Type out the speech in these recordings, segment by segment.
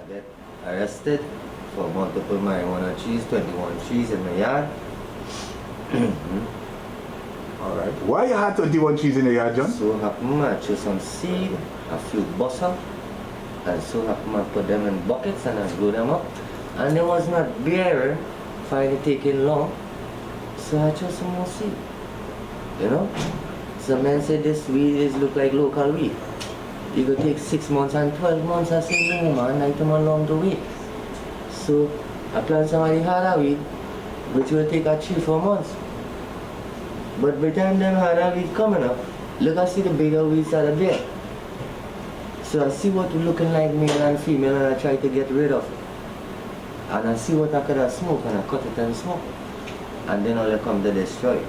get arrested for multiple marijuana trees, 21 trees in my yard. Alright. Why you had 21 trees in the yard, John? So happen I chose some seed, a few bussa, and so happen I put them in buckets and I grew them up. And it was not bearer, finally taking long, so I chose some more seed. You know? Some men said this weed is look like local weed. You could take 6 months and 12 months, I say no man, I come along the way. So I plant some of the harder weed, which will take a 3-4 months. But by the time them harder weed coming up, look I see the bigger weeds that are there. So I see what looking like male and female and I try to get rid of it. And I see what I could have smoked and I cut it and smoke. And then all come to destroy it.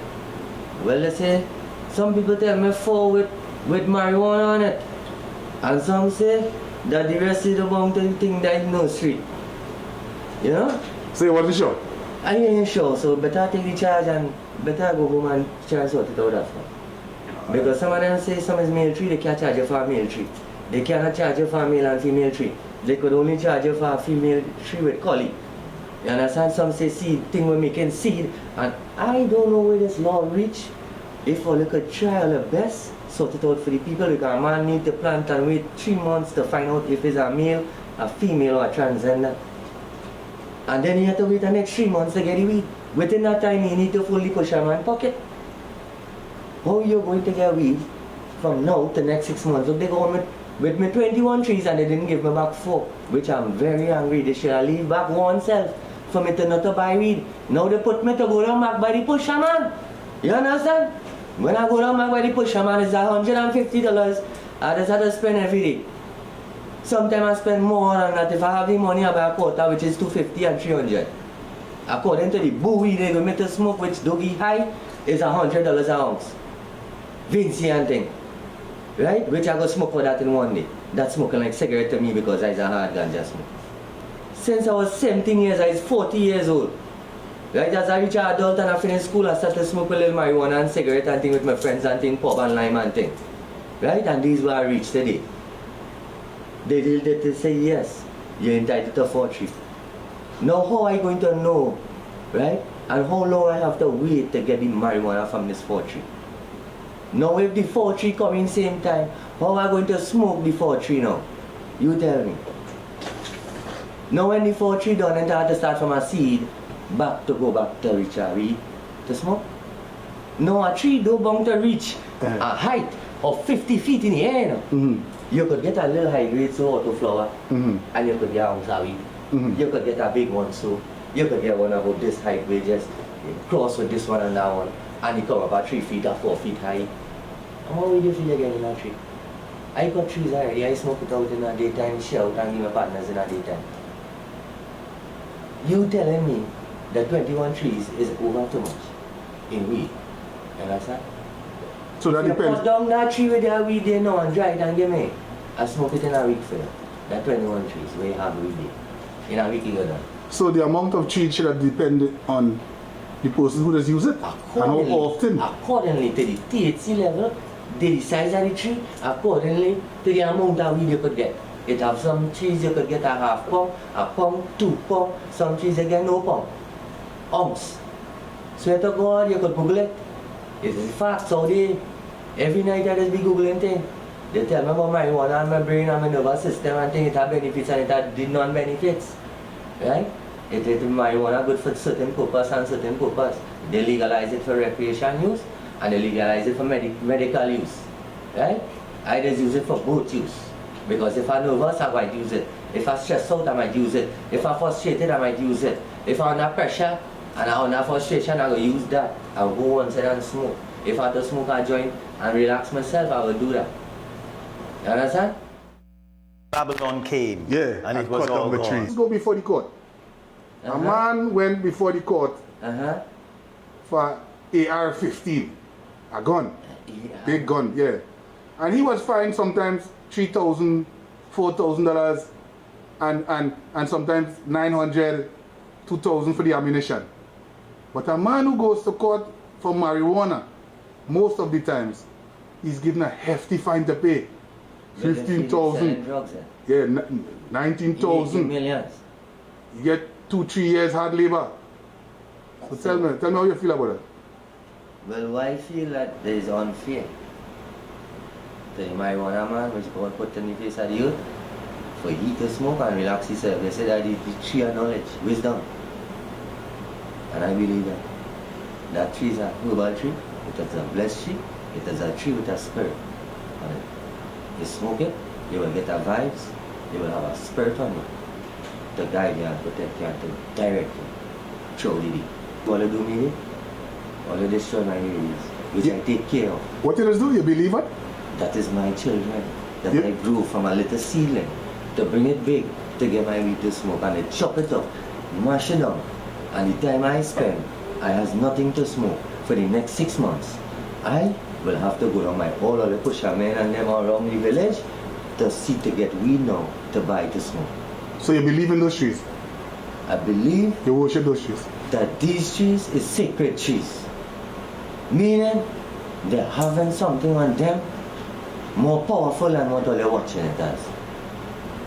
Well, let's say some people tell me fall with marijuana on it. And some say that the rest of the mountain thing that is no street. You know? So you wasn't sure? I ain't sure, so better take the charge and better go home and try and sort it out after. Because some of them say some is male tree, they can't charge you for a male tree. They cannot charge you for a male and female tree. They could only charge you for a female tree with collie. You understand? Some say seed, thing we're making seed. And I don't know where this law reach. If all you could try our best, sort it out for the people, because a man need to plant and wait 3 months to find out if it's a male, a female or a transgender. And then you have to wait the next 3 months to get the weed. Within that time you need to fully push a man's pocket. How are you going to get weed from now to next 6 months? If they go on with me 21 trees and they didn't give me back 4, which I'm very angry. They should have leave back one self for me to not to buy weed. Now they put me to go down back by the pusher man. You understand? When I go down back by the pusher man, it's $150 I just have to spend every day. Sometimes I spend more than that. If I have the money, I buy a quarter, which is $250 and $300. According to the buoy they give me to smoke, which Dougie High is $100 an ounce. Vinci and thing. Right? Which I go smoke for that in one day. That's smoking like cigarette to me because I is a hard ganja smoke. Since I was 17 years, I was 40 years old. Right? As I reach an adult and I finish school, I start to smoke a little marijuana and cigarette and thing with my friends and thing, pop and lime and thing. Right? And these where I reached today. They say yes, you're entitled to 4 trees. Now how are you going to know, right? And how long I have to wait to get the marijuana from this 4 tree? Now if the 4 tree come in same time, how am I going to smoke the 4 tree now? You tell me. Now when the 4 tree done and I have to start from a seed, back to go back to reach a weed to smoke. Now a tree don't bound to reach a height of 50 feet in the air. You could get a little high grade so autoflower and you could get ounce of weed. You could get a big one so you could get one about this height where just cross with this one and that one and it come about 3 feet or 4 feet high. How will you feel again in a tree? I got trees already, I smoke it out in the daytime, shout and give my partners in the daytime. You telling me that 21 trees is over too much in weed. You understand? So that depends. You cut down that tree with your weed there now and dry it and give me. I smoke it in a week for you. That 21 trees where you have weed there. In a week you go down. So the amount of trees should have depended on the person who does use it and how often? Accordingly to the THC level, the size of the tree, accordingly to the amount of weed you could get. It have some trees you could get a half pound, a pound, 2 pound, some trees you get no pound. Ounce. Swear to God, you could Google it. It's facts out there. Every night I just be Googling things. They tell me about marijuana and my brain and my nervous system and things. It has benefits and it has non-benefits. Right? It marijuana good for certain purpose and certain purpose. They legalize it for recreation use and they legalize it for medical use. Right? I just use it for both use. Because if I'm nervous, I might use it. If I'm stressed out, I might use it. If I'm frustrated, I might use it. If I'm under pressure and I'm under frustration, I will use that. I will go one side and smoke. If I have to smoke a joint and relax myself, I will do that. You understand? Babylon came. Yeah, and it was all gone. Let's go before the court. A man went before the court for AR-15, a gun, big gun, yeah. And he was fined sometimes $3,000, $4,000, and sometimes $900, $2,000 for the ammunition. But a man who goes to court for marijuana, most of the times, he's given a hefty fine to pay. 15,000. Drugs, Yeah, 19,000. Millions. You get 2-3 years hard labor. So tell me how you feel about it. Well, I feel that it is unfair. The marijuana man, which God put in the face of the youth, for he to smoke and relax himself. They say that the tree of knowledge, wisdom. And I believe that. That tree is a herbal tree, it is a blessed tree, it is a tree with a spirit on it. You smoke it, you will get a vibes, you will have a spirit on you to guide you and protect you and to direct you through the day. All you do me, all you destroy my areas, which I take care of. What you just do? You believe it? That is my children, that I grew from a little seedling to bring it big, to get my weed to smoke, and they chop it up, mash it down, and the time I spend, I has nothing to smoke for the next 6 months. I will have to go down my all of the pushermen and them around the village to see to get weed now to buy to smoke. So you believe in those trees? I believe You worship those trees? that these trees is sacred trees, meaning they're having something on them more powerful than what all you're watching it as.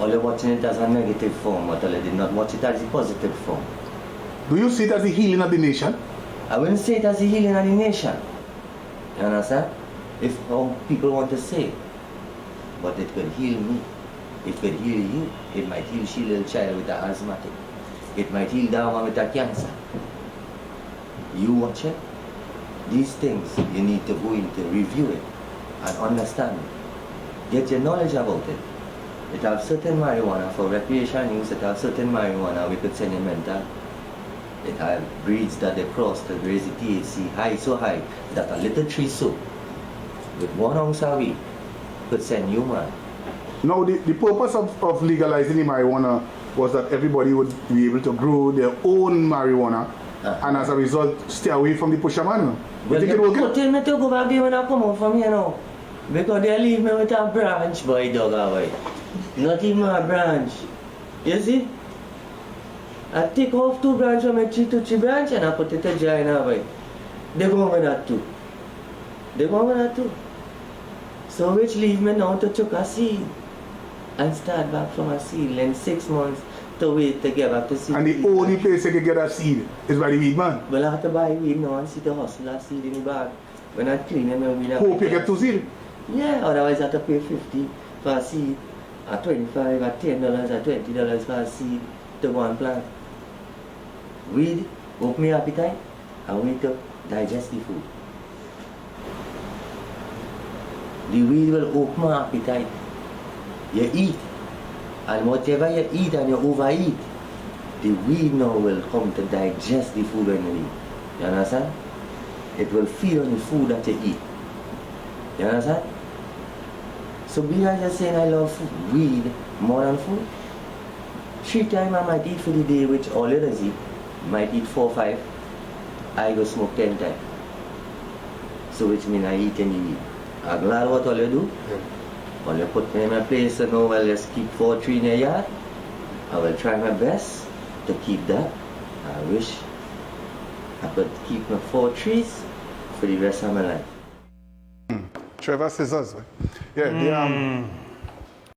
All you're watching it as a negative form, but all you did not watch it as a positive form. Do you see it as the healing of the nation? I wouldn't say it as a healing of the nation. You understand? If how people want to say it. But it could heal me. It could heal you. It might heal she little child with an asthmatic. It might heal that one with a cancer. You watch it. These things you need to go into, review it and understand it. Get your knowledge about it. It have certain marijuana for recreational use, it have certain marijuana we could send in mental. It have breeds that they cross to raise the THC high so high that a little tree soap with 1 ounce of weed could send you mad. Now, the purpose of legalizing the marijuana was that everybody would be able to grow their own marijuana and as a result stay away from the pusherman. Well, they putting me to go back there when I come out from here now. Because they leave me with a branch, boy, dog, away. Not even a branch. You see? I take off 2 branches from a tree to 3 branch and I put it to join away. They go with that too. They go with that too. So which leave me now to took a seed and start back from a seed in 6 months to wait to get back to seed. And the only place you can get a seed is by the weed man. Well, I have to buy weed now and see the hustle a seed in the bag. When I clean them and weed up. Hope you get 2 seed. Yeah, otherwise I have to pay 50 for a seed, at 25, at $10, at $20 for a seed to go and plant. Weed, open your appetite, and wait to digest the food. The weed will open your appetite. You eat, and whatever you eat and you overeat, the weed now will come to digest the food when you eat. You understand? It will feed on the food that you eat. You understand? So being I just saying I love food, weed more than food. 3 times I might eat for the day, which all others eat. Might eat 4 or 5. I go smoke 10 times. So which means I eat and you eat. I'm glad what all you do. All you put me in my place and now well just keep 4 trees in your yard. I will try my best to keep that. I wish I could keep my 4 trees for the rest of my life. Trevor Scissors. Yeah,